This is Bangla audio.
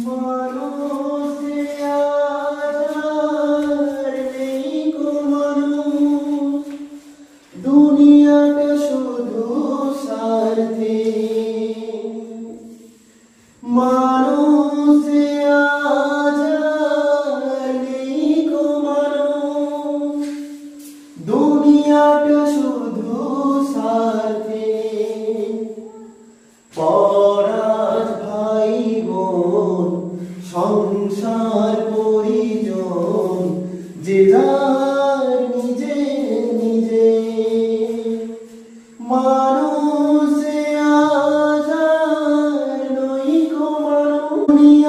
মানুষে আধার নেই গো মানুষ, দুনিয়াটা শুধু স্বার্থে। মানুষে আধার নেই গো মানুষ, দুনিয়াটা শুধু স্বার্থে। পরাজ ভাই বোন সংসার পরিজন যে যার নিজে নিজে। মানুষে আধার নই গো মানুষ,